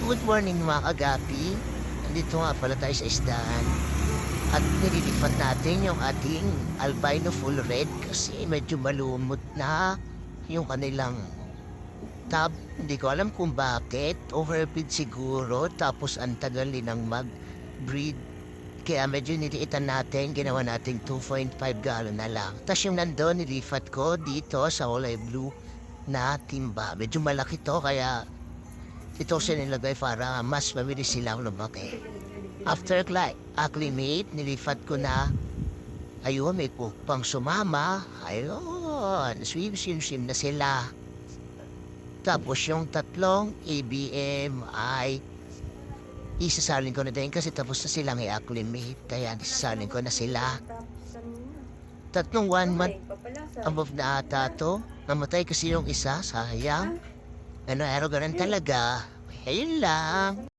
Good morning mga kagapi. Nandito nga pala tayo sa isdahan. At nililipat natin yung ating albino full red kasi medyo malumot na yung kanilang tab. Hindi ko alam kung bakit. Overfeed siguro tapos ang tagal nilang mag-breed. Kaya medyo niliitan natin, ginawa nating 2.5 gallon na lang. Tapos yung nandun, nilipat ko dito sa kulay blue na timba. Medyo malaki to kaya ito siya nilagay para mas mabilis silang lumaki. After acclimate, nilipat ko na. Ayun, may pang sumama. Ayun, swim na sila. Tapos yung tatlong ABM ay isasalin ko na din kasi tapos na silang i-acclimate. Kaya isasalin ko na sila. Tatlong 1 month above na ata to. Namatay kasi yung isa, sayang. Ano, ganun talaga. Ayun lang.